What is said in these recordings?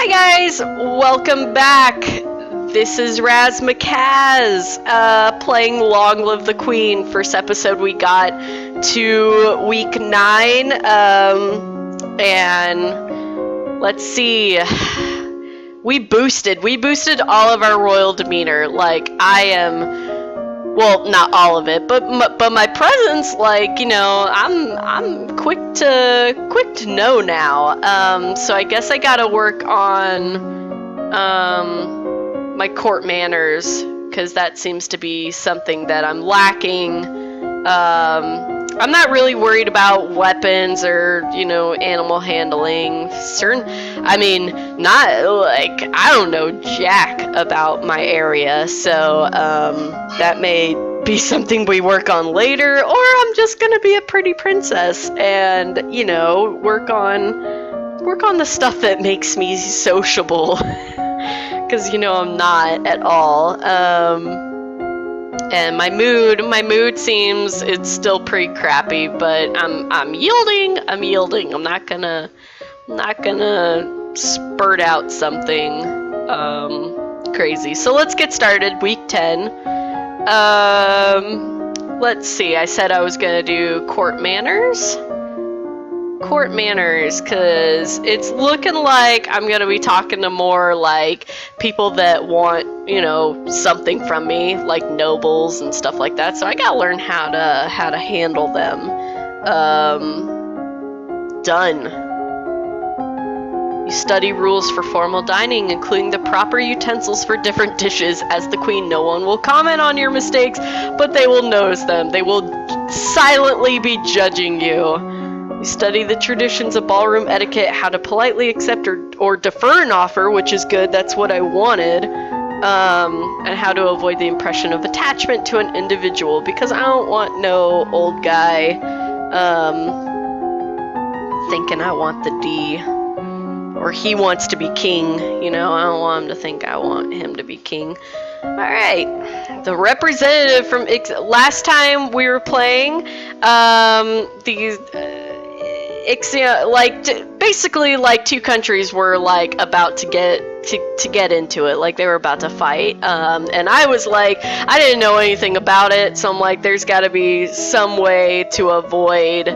Hi guys, welcome back. This is Raz McCaz, playing Long Live the Queen. First episode we got to week 9, and let's see. We boosted all of our royal demeanor. Like, I am, well, not all of it, but my presence, like, you know, I'm quick to know now. So I guess I gotta work on my court manners, because that seems to be something that I'm lacking. I'm not really worried about weapons or, you know, animal handling. I don't know jack about my area, so that may be something we work on later, or I'm just gonna be a pretty princess and, you know, work on the stuff that makes me sociable, because, you know, I'm not at all. And my mood seems it's still pretty crappy, but I'm yielding. I'm not gonna spurt out something crazy. So let's get started. Week 10. Let's see. I said I was gonna do court manners, because it's looking like I'm gonna be talking to more like people that want, you know, something from me, like nobles and stuff like that. So I gotta learn how to handle them. Done. You study rules for formal dining, including the proper utensils for different dishes. As the queen, no one will comment on your mistakes, but they will notice them. They will silently be judging you. You study the traditions of ballroom etiquette, how to politely accept or defer an offer, which is good, that's what I wanted, and how to avoid the impression of attachment to an individual, because I don't want no old guy thinking I want the D, or he wants to be king, you know. I don't want him to think I want him to be king. Alright, the representative from last time we were playing, these basically like two countries were like about to get into it, like they were about to fight, and I was like, I didn't know anything about it, so I'm like, there's got to be some way to avoid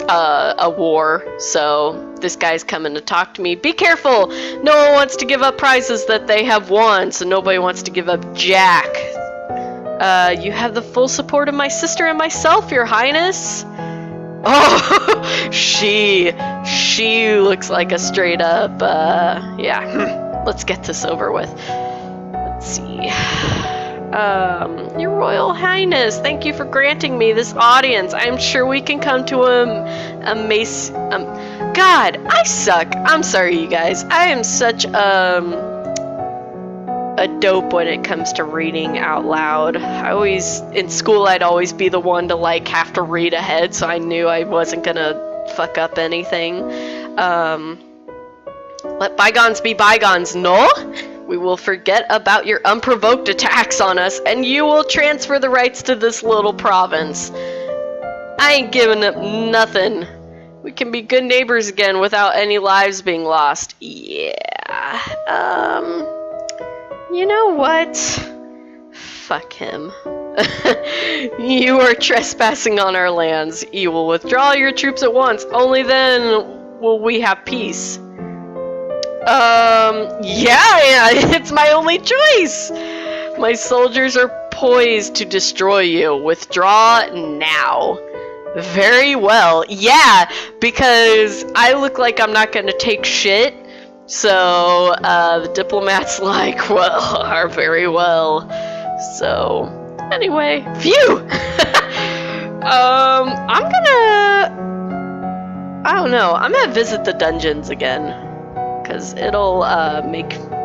a war. So this guy's coming to talk to me. Be careful, no one wants to give up prizes that they have won, so nobody wants to give up jack. You have the full support of my sister and myself, Your Highness. Oh, she looks like a straight up, yeah. Let's get this over with. Let's see. Your Royal Highness, thank you for granting me this audience. I am sure we can come to God, I suck. I'm sorry, you guys. I am such, a dope when it comes to reading out loud. In school, I'd always be the one to like have to read ahead, so I knew I wasn't gonna fuck up anything. Let bygones be bygones, no? We will forget about your unprovoked attacks on us, and you will transfer the rights to this little province. I ain't giving up nothing. We can be good neighbors again without any lives being lost. Yeah, you know what? Fuck him. You are trespassing on our lands. You will withdraw your troops at once. Only then will we have peace. Yeah, it's my only choice. My soldiers are poised to destroy you. Withdraw now. Very well. Yeah, because I look like I'm not gonna take shit. So, the diplomat's like, well, are very well. So, anyway, phew! I don't know, I'm gonna visit the dungeons again. Cause it'll,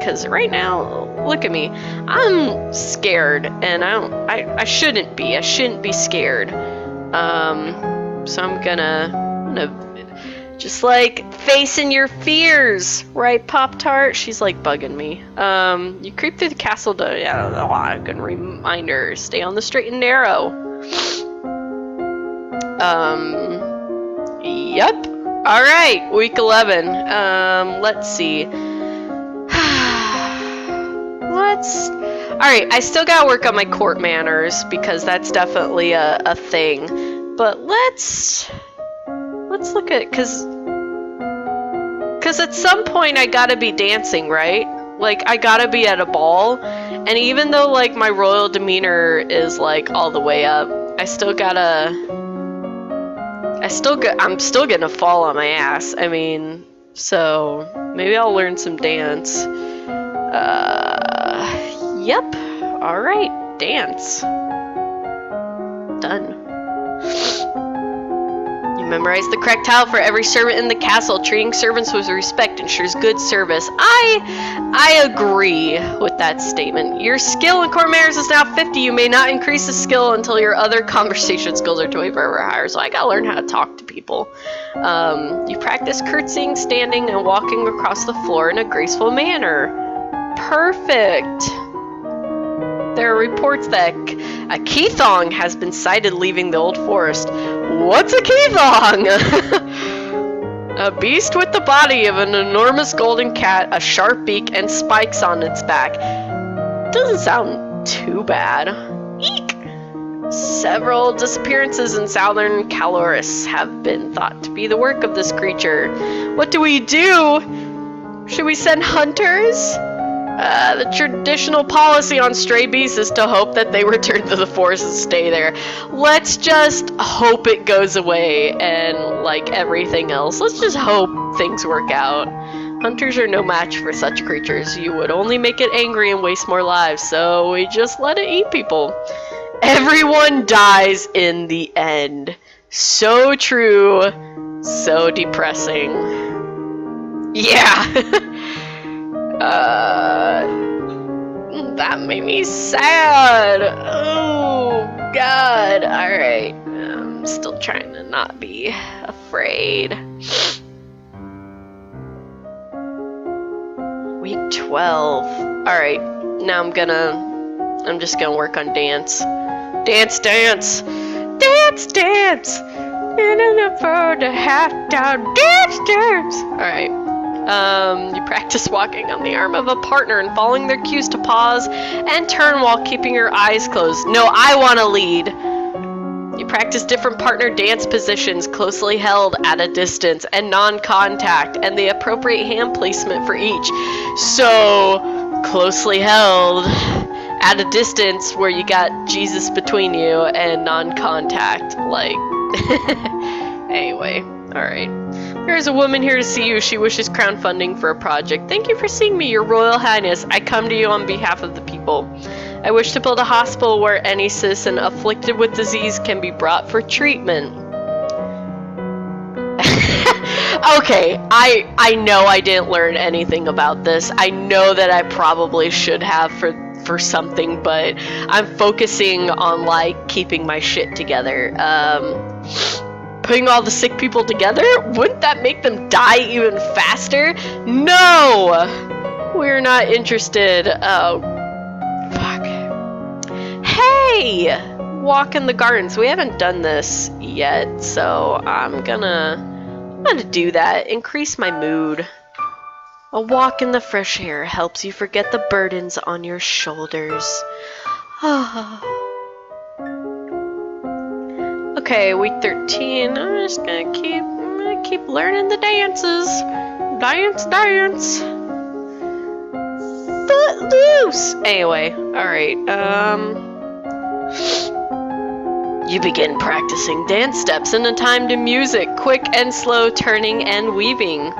cause right now, look at me, I'm scared, and I shouldn't be scared. So I'm gonna just like facing your fears, right, Pop-Tart? She's like bugging me. You creep through the castle to, yeah, good reminder, stay on the straight and narrow. Yep. Alright, week 11. Let's see. Alright, I still gotta work on my court manners because that's definitely a thing. But let's look at, cause at some point I gotta be dancing, right? Like, I gotta be at a ball, and even though, like, my royal demeanor is, like, all the way up, I'm still gonna fall on my ass. I mean, so maybe I'll learn some dance. Yep. Alright, dance. Done. You memorize the correct tile for every servant in the castle. Treating servants with respect ensures good service. I agree with that statement. Your skill in court manners is now 50. You may not increase the skill until your other conversation skills are 25 or higher. So I gotta learn how to talk to people. You practice curtsying, standing, and walking across the floor in a graceful manner. Perfect. There are reports that a Keithong has been sighted leaving the old forest. What's a Keithong? A beast with the body of an enormous golden cat, a sharp beak, and spikes on its back. Doesn't sound too bad. Eek! Several disappearances in southern Caloris have been thought to be the work of this creature. What do we do? Should we send hunters? The traditional policy on stray beasts is to hope that they return to the forest and stay there. Let's just hope it goes away, and like everything else, let's just hope things work out. Hunters are no match for such creatures. You would only make it angry and waste more lives, so we just let it eat people. Everyone dies in the end. So true, so depressing. Yeah. That made me sad. Oh, God. Alright. I'm still trying to not be afraid. Week 12. Alright. Now I'm just gonna work on dance. Dance, dance! Dance, dance! In an effort to half down. Dance, dance! Alright. You practice walking on the arm of a partner and following their cues to pause and turn while keeping your eyes closed. No, I want to lead. You practice different partner dance positions, closely held at a distance and non-contact, and the appropriate hand placement for each. So, closely held at a distance where you got Jesus between you and non-contact, like... Anyway, alright. There is a woman here to see you. She wishes crowdfunding for a project. Thank you for seeing me, Your Royal Highness. I come to you on behalf of the people. I wish to build a hospital where any citizen afflicted with disease can be brought for treatment. Okay, I know I didn't learn anything about this. I know that I probably should have for something, but I'm focusing on, like, keeping my shit together. Putting all the sick people together? Wouldn't that make them die even faster? No! We're not interested. Oh, fuck. Hey! Walk in the gardens. We haven't done this yet, so I'm gonna do that. Increase my mood. A walk in the fresh air helps you forget the burdens on your shoulders. Okay, week 13. I'm just gonna keep learning the dances. Dance, dance. Footloose. Anyway, alright. You begin practicing dance steps in a time to music, quick and slow turning and weaving.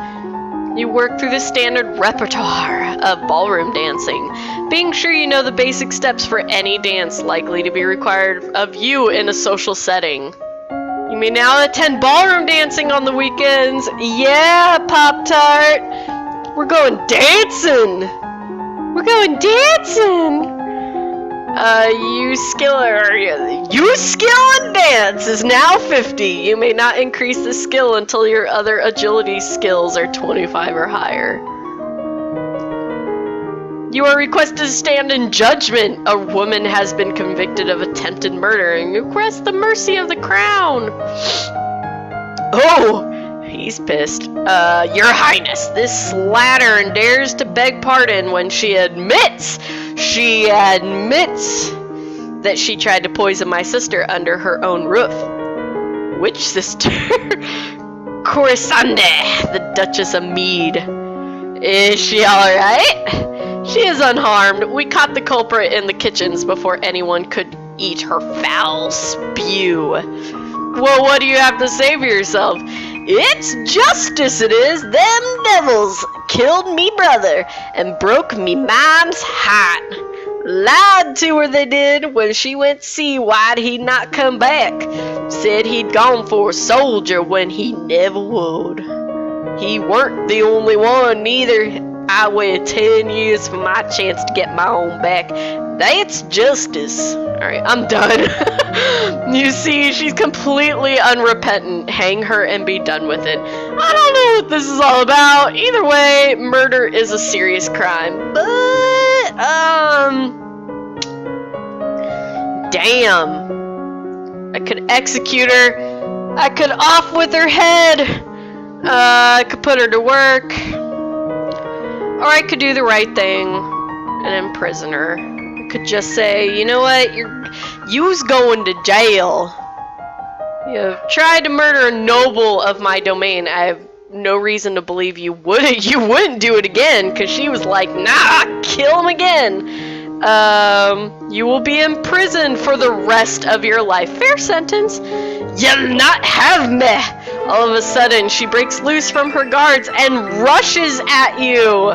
You work through the standard repertoire of ballroom dancing, being sure you know the basic steps for any dance likely to be required of you in a social setting. You may now attend ballroom dancing on the weekends. Yeah, Pop-Tart! We're going dancing! We're going dancing! You skill in dance is now 50. You may not increase the skill until your other agility skills are 25 or higher. You are requested to stand in judgment. A woman has been convicted of attempted murder and requests the mercy of the crown. Oh, He's pissed. Your Highness, this slattern dares to beg pardon when she admits that she tried to poison my sister under her own roof. Which sister? Corisande, the Duchess of Mead. Is she alright? She is unharmed. We caught the culprit in the kitchens before anyone could eat her foul spew. Well, what do you have to say for yourself? It's justice it is. Them devils killed me brother and broke me mom's heart. Lied to her they did. When she went see why'd he not come back. Said he'd gone for a soldier when he never would. He weren't the only one neither. I waited 10 years for my chance to get my own back. That's justice. Alright, I'm done. You see, she's completely unrepentant. Hang her and be done with it. I don't know what this is all about. Either way, murder is a serious crime. But, damn. I could execute her. I could off with her head. I could put her to work. Or I could do the right thing and imprison her. I could just say, you know what, you's going to jail. You've tried to murder a noble of my domain. I have no reason to believe you wouldn't do it again, because she was like, nah, kill him again. You will be imprisoned for the rest of your life. Fair sentence. You'll not have me. All of a sudden, she breaks loose from her guards and rushes at you.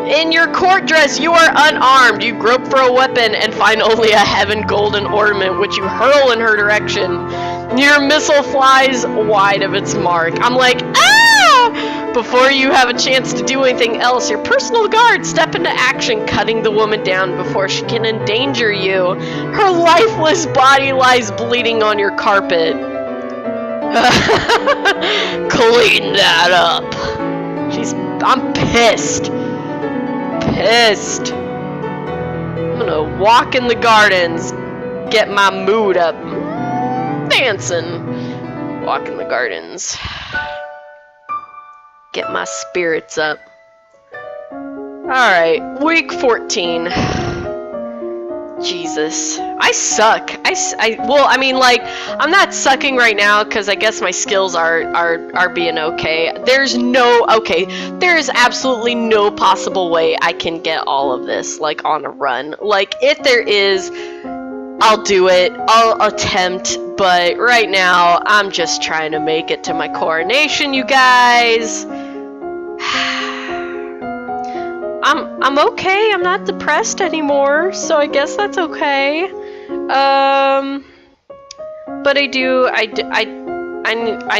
In your court dress, you are unarmed. You grope for a weapon and find only a heaven golden ornament, which you hurl in her direction. Your missile flies wide of its mark. I'm like, ah! Before you have a chance to do anything else, your personal guards step into action, cutting the woman down before she can endanger you. Her lifeless body lies bleeding on your carpet. Clean that up. I'm pissed. I'm gonna walk in the gardens, get my mood up. Dancing. Walk in the gardens. Get my spirits up. Alright, week 14. Jesus. I suck. I'm not sucking right now because I guess my skills are being okay. There's absolutely no possible way I can get all of this, like, on a run. Like, if there is, I'll do it. I'll attempt, but right now, I'm just trying to make it to my coronation, you guys. I'm okay. I'm not depressed anymore, so I guess that's okay. But I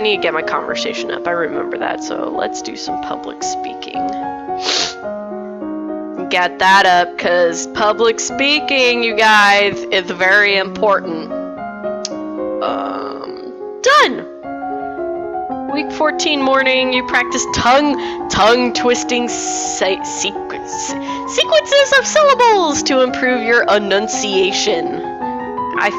need to get my conversation up. I remember that, so let's do some public speaking. Get that up, because public speaking, you guys, is very important. Done! Week 14 morning, you practice tongue-twisting sequences of syllables to improve your enunciation. I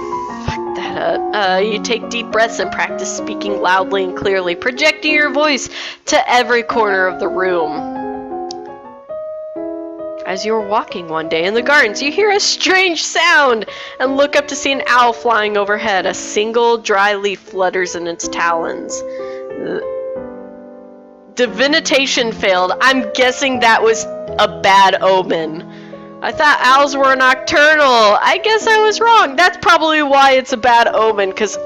fucked that up. You take deep breaths and practice speaking loudly and clearly, projecting your voice to every corner of the room. As you are walking one day in the gardens, you hear a strange sound and look up to see an owl flying overhead. A single dry leaf flutters in its talons. Divination failed. I'm guessing that was a bad omen. I thought owls were nocturnal. I guess I was wrong. That's probably why it's a bad omen, because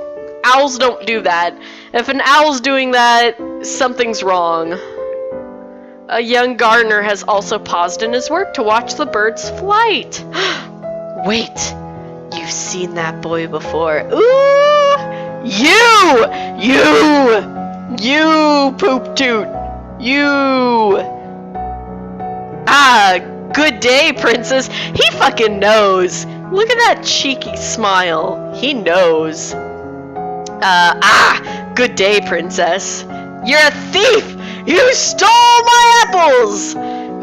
owls don't do that. If an owl's doing that, something's wrong. A young gardener has also paused in his work to watch the bird's flight. Wait, you've seen that boy before. Ooh! You, poop toot! You! Ah, good day, princess. He fucking knows. Look at that cheeky smile. He knows. Good day, princess. You're a thief! You stole my apples!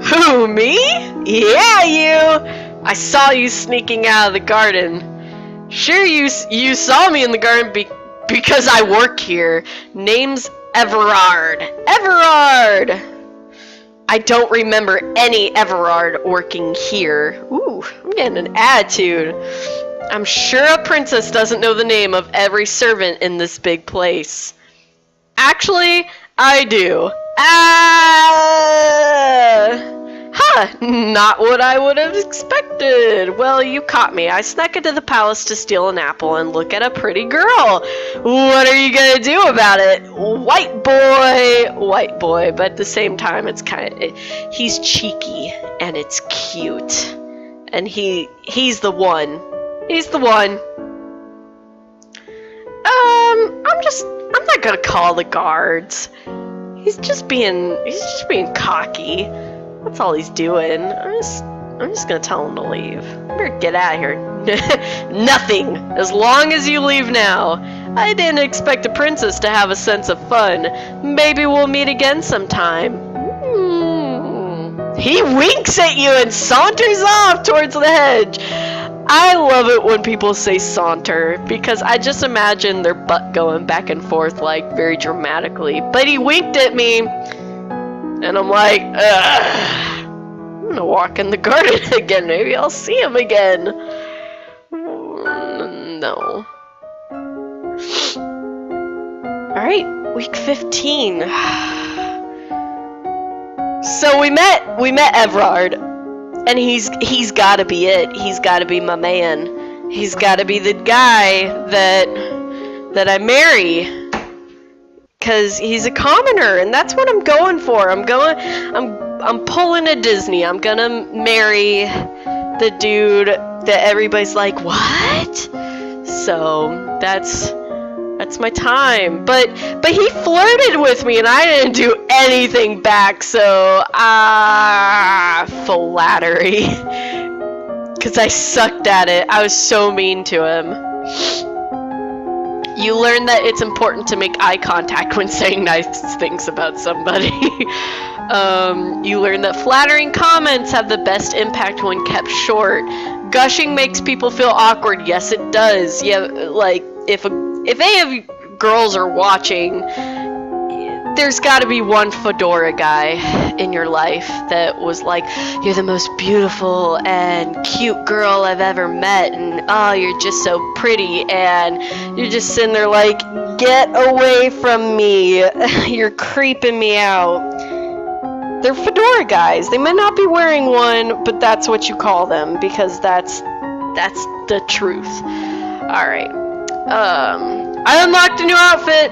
Who, me? Yeah, you! I saw you sneaking out of the garden. Sure, you saw me in the garden because I work here. Name's Everard! Everard! I don't remember any Everard working here. Ooh, I'm getting an attitude. I'm sure a princess doesn't know the name of every servant in this big place. Actually, I do. Not what I would have expected. Well, you caught me. I snuck into the palace to steal an apple and look at a pretty girl. What are you gonna do about it? White boy. But at the same time, it's he's cheeky and it's cute. And he's the one. He's the one. I'm not gonna call the guards. He's just being cocky. That's all he's doing. I'm just gonna tell him to leave. Better get out of here. Nothing. As long as you leave now. I didn't expect a princess to have a sense of fun. Maybe we'll meet again sometime. He winks at you and saunters off towards the hedge. I love it when people say saunter, because I just imagine their butt going back and forth, like, very dramatically. But he winked at me, and I'm like, ugh. I'm gonna walk in the garden again. Maybe I'll see him again. No. Alright, week 15. So we met Everard. And he's gotta be it. He's gotta be my man. He's gotta be the guy that I marry. 'Cause he's a commoner, and that's what I'm going for. I'm pulling a Disney. I'm gonna marry the dude that everybody's like, what? So that's my time. But he flirted with me and I didn't do anything back, so flattery. 'Cause I sucked at it. I was so mean to him. You learn that it's important to make eye contact when saying nice things about somebody. You learn that flattering comments have the best impact when kept short. Gushing makes people feel awkward. Yes, it does. Yeah, like if any of you girls are watching, there's got to be one fedora guy in your life that was like, you're the most beautiful and cute girl I've ever met, and oh, you're just so pretty, and you're just sitting there like, get away from me, you're creeping me out. They're fedora guys. They might not be wearing one, but that's what you call them, because that's the truth. Alright. I unlocked a new outfit!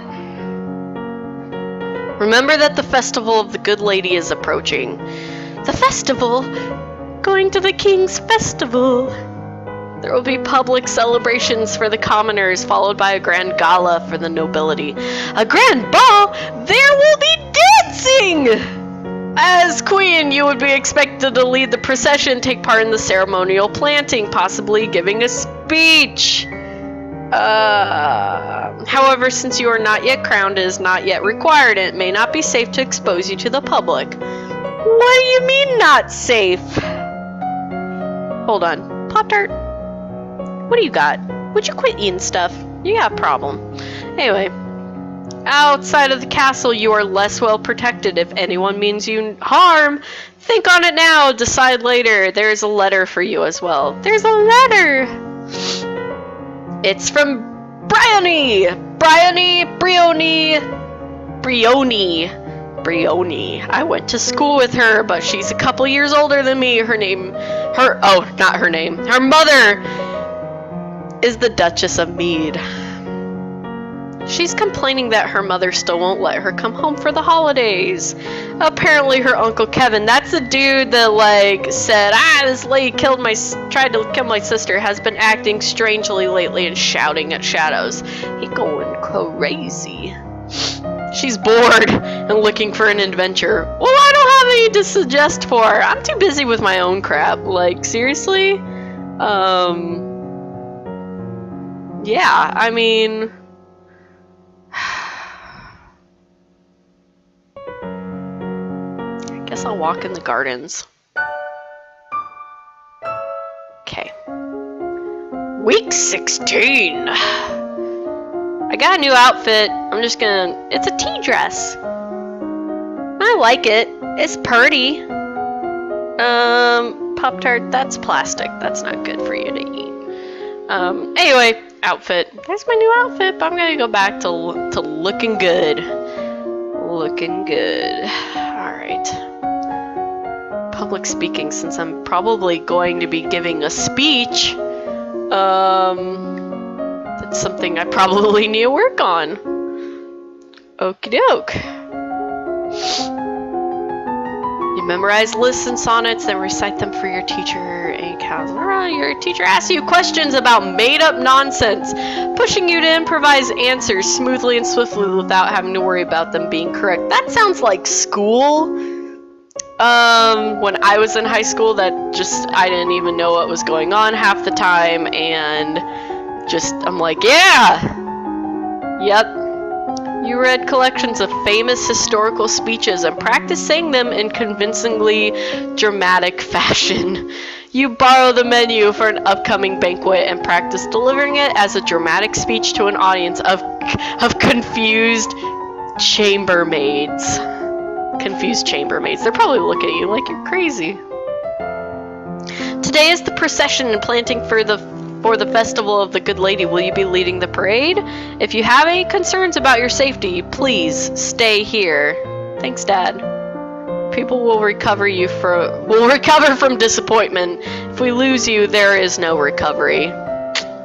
Remember that the festival of the good lady is approaching. The festival? Going to the king's festival. There will be public celebrations for the commoners, followed by a grand gala for the nobility. A grand ball? There will be dancing! As queen, you would be expected to lead the procession, take part in the ceremonial planting, possibly giving a speech. However, since you are not yet crowned, it is not yet required, and it may not be safe to expose you to the public. What do you mean, not safe? Hold on. Pop-Tart, what do you got? Would you quit eating stuff? You got a problem. Anyway, outside of the castle, you are less well protected. If anyone means you harm, think on it now, decide later. There is a letter for you as well. There's a letter! It's from Bryony! Bryony. I went to school with her, but she's a couple years older than me. Her mother is the Duchess of Mead. She's complaining that her mother still won't let her come home for the holidays. Apparently her Uncle Kevin, that's the dude that like said, this lady tried to kill my sister, has been acting strangely lately and shouting at shadows. He going crazy. She's bored and looking for an adventure. Well, I don't have any to suggest for her. I'm too busy with my own crap. Like, seriously? Yeah, I mean... I guess I'll walk in the gardens. Okay. Week 16! I got a new outfit. I'm just gonna, it's a tea dress. I like it. It's pretty. Pop-Tart, that's plastic. That's not good for you to eat. Anyway, outfit. That's my new outfit, but I'm gonna go back to looking good. Looking good. Alright. Public speaking, since I'm probably going to be giving a speech. That's something I probably need to work on. Okie doke. You memorize lists and sonnets, then recite them for your teacher. Your teacher asks you questions about made-up nonsense, pushing you to improvise answers smoothly and swiftly without having to worry about them being correct. That sounds like school. When I was in high school, I didn't even know what was going on half the time, and I'm like, yeah! Yep. You read collections of famous historical speeches and practiced saying them in convincingly dramatic fashion. You borrow the menu for an upcoming banquet and practice delivering it as a dramatic speech to an audience of confused chambermaids. Confused chambermaids. They're probably looking at you like you're crazy. Today is the procession and planting for the Festival of the Good Lady. Will you be leading the parade? If you have any concerns about your safety, please stay here. Thanks, Dad. People will recover from disappointment. If we lose you, there is no recovery.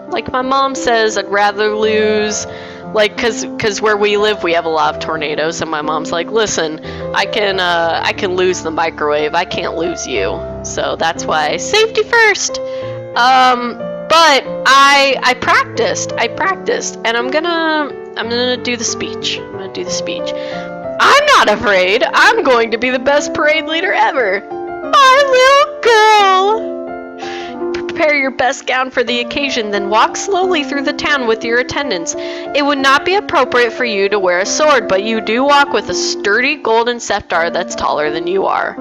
Like my mom says, I'd rather lose, like, cause where we live, we have a lot of tornadoes, and my mom's like, listen, I can lose the microwave, I can't lose you. So that's why safety first. But I practiced, and I'm gonna do the speech. I'm not afraid. I'm going to be the best parade leader ever. My little girl. Prepare your best gown for the occasion, then walk slowly through the town with your attendants. It would not be appropriate for you to wear a sword, but you do walk with a sturdy golden scepter that's taller than you are.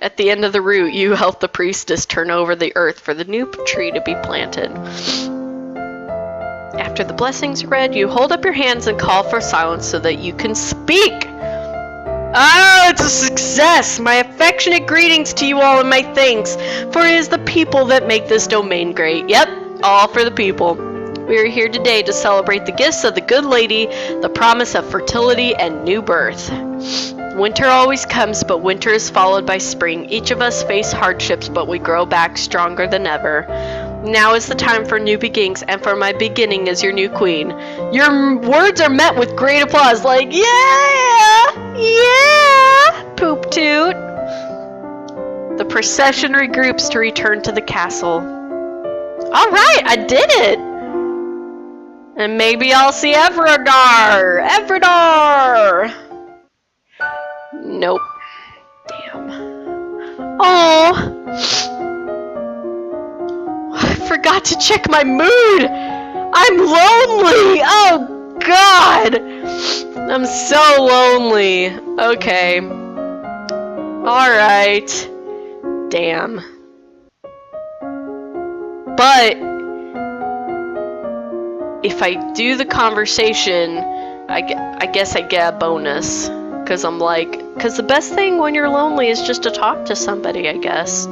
At the end of the route, you help the priestess turn over the earth for the new tree to be planted. After the blessings are read, you hold up your hands and call for silence so that you can speak. Oh, it's a success! My affectionate greetings to you all and my thanks, for it is the people that make this domain great. Yep, all for the people. We are here today to celebrate the gifts of the Good Lady, the promise of fertility and new birth. Winter always comes, but winter is followed by spring. Each of us face hardships, but we grow back stronger than ever. Now is the time for new beginnings, and for my beginning as your new queen. Your words are met with great applause, like, yeah, poop toot. The procession regroups to return to the castle. Alright, I did it! And maybe I'll see Evridar! Nope. Damn. Oh, I forgot to check my mood. I'm lonely. Oh God, I'm so lonely. Okay. All right. Damn. But if I do the conversation, I guess I get a bonus. Because the best thing when you're lonely is just to talk to somebody, I guess.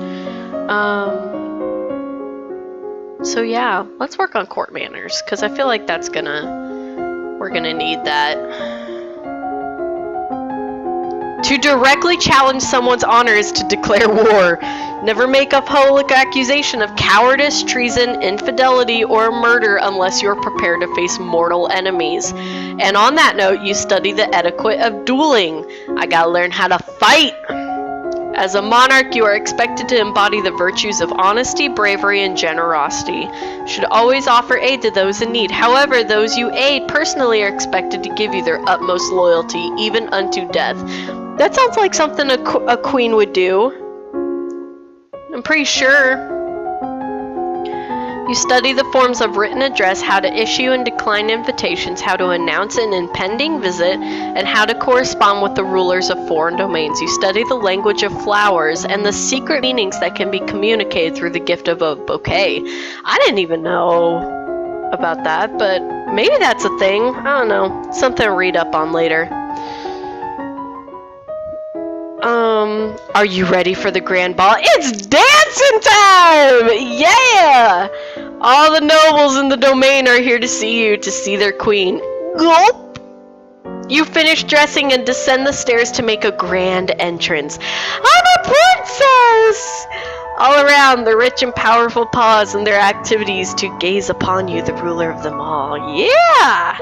So yeah, let's work on court manners, because I feel like we're gonna need that. To directly challenge someone's honor is to declare war. Never make a public accusation of cowardice, treason, infidelity, or murder unless you're prepared to face mortal enemies. And on that note, you study the etiquette of dueling. I gotta learn how to fight. As a monarch, you are expected to embody the virtues of honesty, bravery, and generosity. You should always offer aid to those in need. However, those you aid personally are expected to give you their utmost loyalty, even unto death. That sounds like something a queen would do. I'm pretty sure. You study the forms of written address, how to issue and decline invitations, how to announce an impending visit, and how to correspond with the rulers of foreign domains. You study the language of flowers and the secret meanings that can be communicated through the gift of a bouquet. I didn't even know. about that, but maybe that's a thing. I don't know. Something to read up on later. Are you ready for the grand ball? It's dancing time! Yeah! All the nobles in the domain are here to see their queen. Gulp! You finish dressing and descend the stairs to make a grand entrance. I'm a princess! All around, the rich and powerful pause in their activities to gaze upon you, the ruler of them all. Yeah!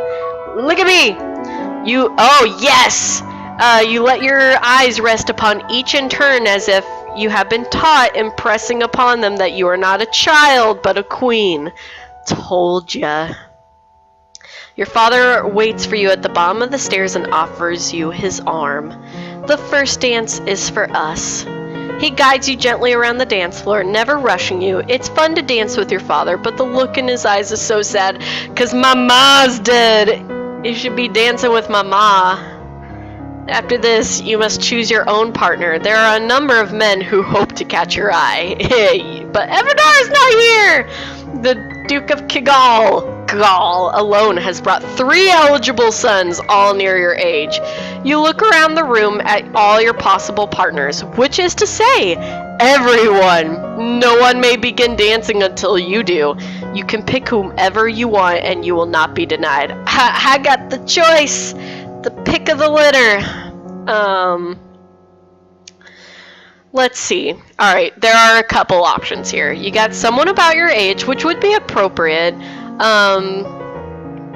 Look at me! Oh yes! You let your eyes rest upon each in turn as if you have been taught, impressing upon them that you are not a child, but a queen. Told ya. Your father waits for you at the bottom of the stairs and offers you his arm. The first dance is for us. He guides you gently around the dance floor, never rushing you. It's fun to dance with your father, but the look in his eyes is so sad, 'cause Mama's dead. You should be dancing with Mama. After this, you must choose your own partner. There are a number of men who hope to catch your eye. But Everdar is not here! The Duke of Kigal alone has brought 3 eligible sons, all near your age. You look around the room at all your possible partners, which is to say, everyone. No one may begin dancing until you do. You can pick whomever you want and you will not be denied. I got the choice. The pick of the litter. Let's see. Alright, there are a couple options here. You got someone about your age, which would be appropriate,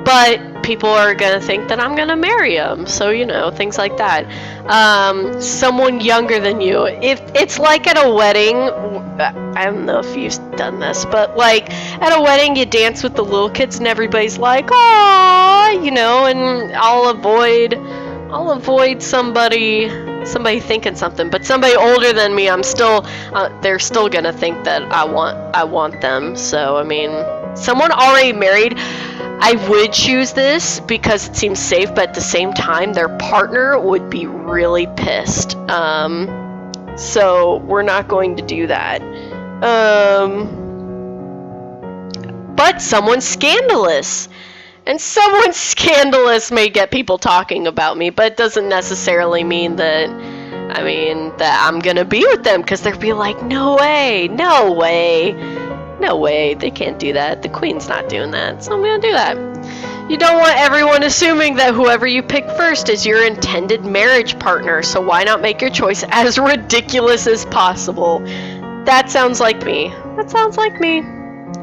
but people are gonna think that I'm gonna marry him, so, you know, things like that. Someone younger than you. If it's like at a wedding, I don't know if you've done this, but like at a wedding you dance with the little kids and everybody's like, "Aww," you know, and I'll avoid somebody thinking something, but somebody older than me, I'm still, they're still gonna think that I want them. So I mean, someone already married, I would choose this because it seems safe, but at the same time, their partner would be really pissed. So we're not going to do that. But someone's scandalous. And someone scandalous may get people talking about me, but it doesn't necessarily mean that, that I'm gonna be with them, because they'll be like, no way, they can't do that. The queen's not doing that, so I'm gonna do that. You don't want everyone assuming that whoever you pick first is your intended marriage partner, so why not make your choice as ridiculous as possible? That sounds like me.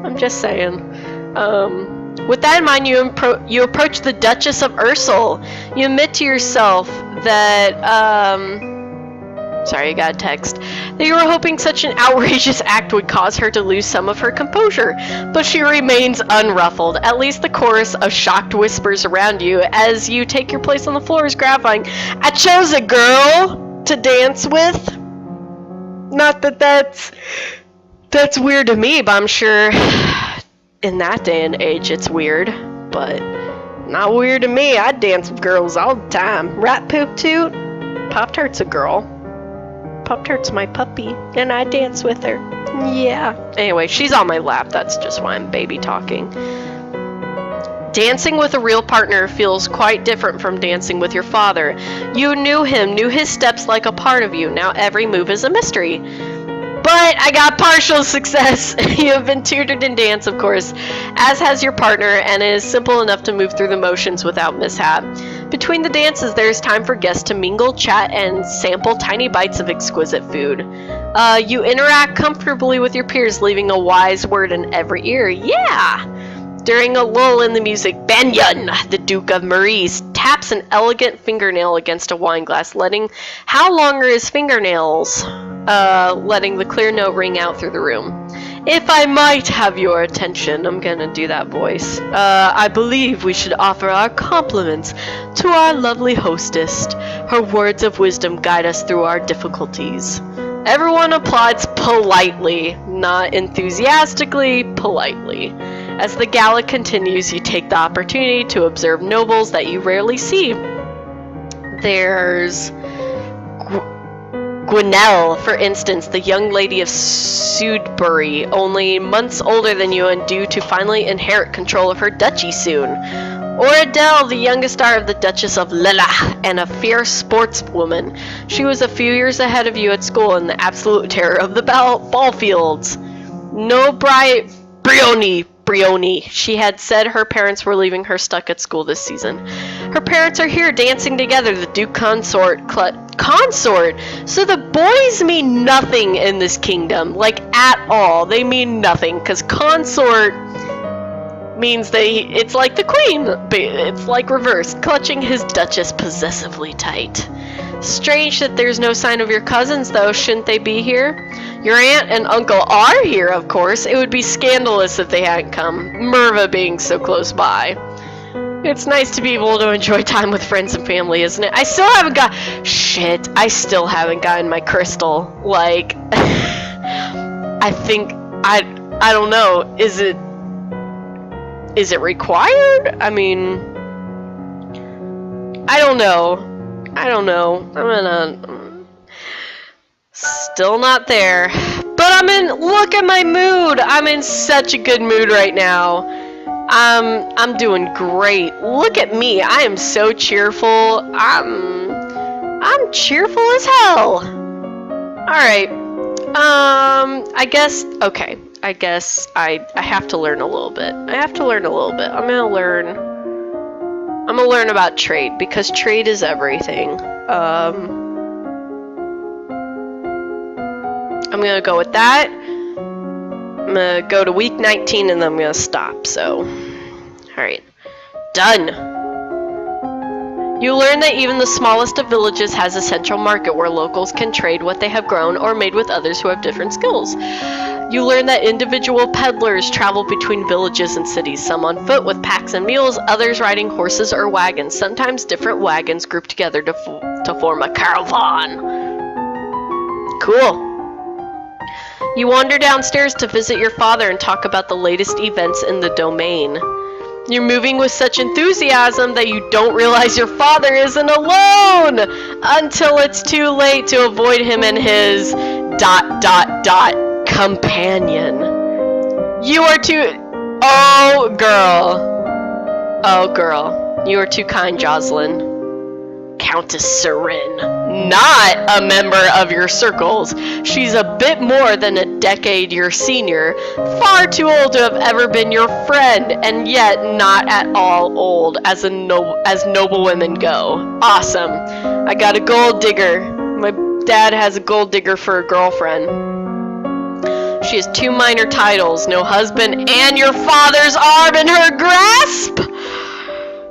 I'm just saying. With that in mind, you approach the Duchess of Ursel. You admit to yourself that, sorry, I got a text, that you were hoping such an outrageous act would cause her to lose some of her composure, but she remains unruffled. At least the chorus of shocked whispers around you as you take your place on the floor is gratifying. I chose a girl to dance with. Not that that's weird to me, but I'm sure in that day and age it's weird, but not weird to me. I dance with girls all the time. Right, Poop Toot? Pop-Tart's a girl. Pop-Tart's my puppy, and I dance with her. Yeah. Anyway, she's on my lap. That's just why I'm baby talking. Dancing with a real partner feels quite different from dancing with your father. You knew him, knew his steps like a part of you. Now every move is a mystery. But I got partial success. You have been tutored in dance, of course, as has your partner, and it is simple enough to move through the motions without mishap. Between the dances, there is time for guests to mingle, chat, and sample tiny bites of exquisite food. You interact comfortably with your peers, leaving a wise word in every ear. Yeah! During a lull in the music, Banyan, the Duke of Maurice, taps an elegant fingernail against a wine glass, letting how long are his fingernails? Letting the clear note ring out through the room. If I might have your attention, I'm gonna do that voice. I believe we should offer our compliments to our lovely hostess. Her words of wisdom guide us through our difficulties. Everyone applauds politely, not enthusiastically, politely. As the gala continues, you take the opportunity to observe nobles that you rarely see. There's Gwenelle, for instance, the young lady of Sudbury, only months older than you and due to finally inherit control of her duchy soon. Or Adele, the youngest daughter of the Duchess of Lilla, and a fierce sportswoman. She was a few years ahead of you at school and the absolute terror of the ball fields. No Brioni. She had said her parents were leaving her stuck at school this season. Her parents are here dancing together, the Duke Consort. So the boys mean nothing in this kingdom, like at all. They mean nothing, because consort means it's like the queen. It's like reversed, clutching his duchess possessively tight. Strange that there's no sign of your cousins, though. Shouldn't they be here? Your aunt and uncle are here, of course. It would be scandalous if they hadn't come, Merva being so close by. It's nice to be able to enjoy time with friends and family, isn't it? I still haven't gotten my crystal. Like, I think, I don't know, is it required? I mean, I don't know. Still not there. But look at my mood. I'm in such a good mood right now. I'm doing great. Look at me. I am so cheerful. I'm cheerful as hell. Alright. I guess I have to learn a little bit. I'm gonna learn about trade, because trade is everything. I'm gonna go with that. I'm gonna go to week 19 and then I'm gonna stop, so. Alright. Done! You learn that even the smallest of villages has a central market where locals can trade what they have grown or made with others who have different skills. You learn that individual peddlers travel between villages and cities, some on foot with packs and mules, others riding horses or wagons, sometimes different wagons grouped together to form a caravan. Cool. You wander downstairs to visit your father and talk about the latest events in the domain. You're moving with such enthusiasm that you don't realize your father isn't alone until it's too late to avoid him and his ... companion. You are too... Oh, girl. You are too kind, Jocelyn. Countess Serin, not a member of your circles. She's a bit more than a decade your senior, far too old to have ever been your friend, and yet not at all old as noble women go. Awesome. I got a gold digger. My dad has a gold digger for a girlfriend. She has 2 minor titles, no husband, and your father's arm in her grasp!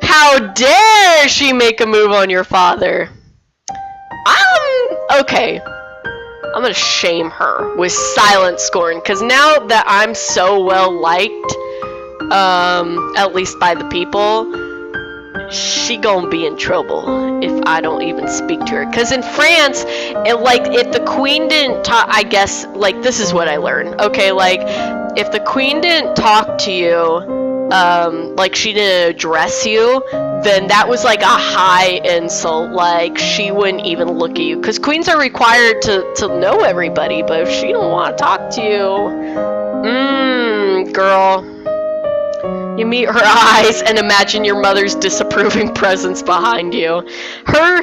How dare she make a move on your father? Okay. I'm gonna shame her with silent scorn, because now that I'm so well liked, at least by the people, she gonna be in trouble if I don't even speak to her. Because in France, if the queen didn't talk, I guess, this is what I learned. Okay, if the queen didn't talk to you, she didn't address you, then that was a high insult. She wouldn't even look at you, because queens are required to know everybody, but if she don't want to talk to you, girl, you meet her eyes and imagine your mother's disapproving presence behind you. Her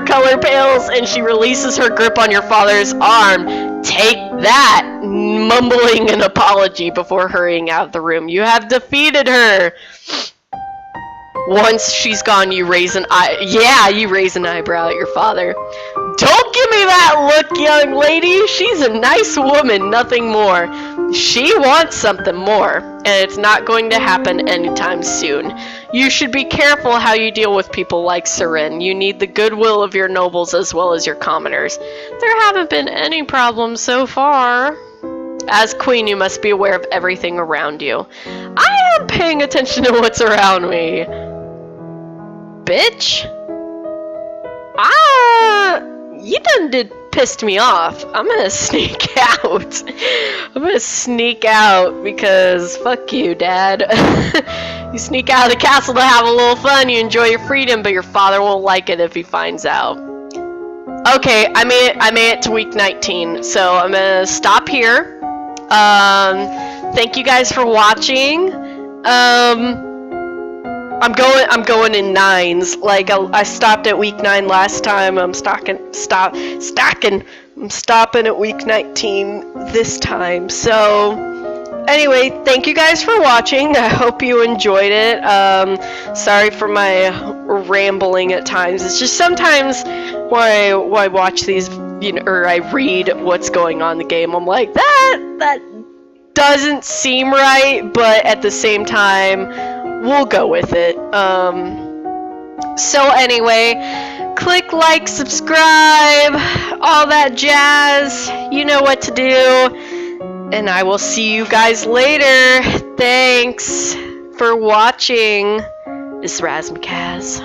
color pales and she releases her grip on your father's arm. Take that, mumbling an apology before hurrying out of the room. You have defeated her. Once she's gone, you raise an eyebrow at your father. Don't give me that look, young lady. She's a nice woman, nothing more. She wants something more, and it's not going to happen anytime soon. You should be careful how you deal with people like Serin. You need the goodwill of your nobles as well as your commoners. There haven't been any problems so far. As queen, you must be aware of everything around you. I am paying attention to what's around me. Bitch. You done pissed me off. I'm gonna sneak out. Because fuck you, Dad. You sneak out of the castle to have a little fun, you enjoy your freedom, but your father won't like it if he finds out. Okay, I made it to week 19, so I'm gonna stop here. Thank you guys for watching. I'm going in 9s. Like I stopped at week 9 last time. I'm stopping at week 19 this time. So anyway, thank you guys for watching. I hope you enjoyed it. Sorry for my rambling at times. It's just sometimes when I watch these, or I read what's going on in the game, I'm like, that doesn't seem right, but at the same time, we'll go with it. So anyway, click like, subscribe, all that jazz. You know what to do. And I will see you guys later. Thanks for watching. This is Razmkaz.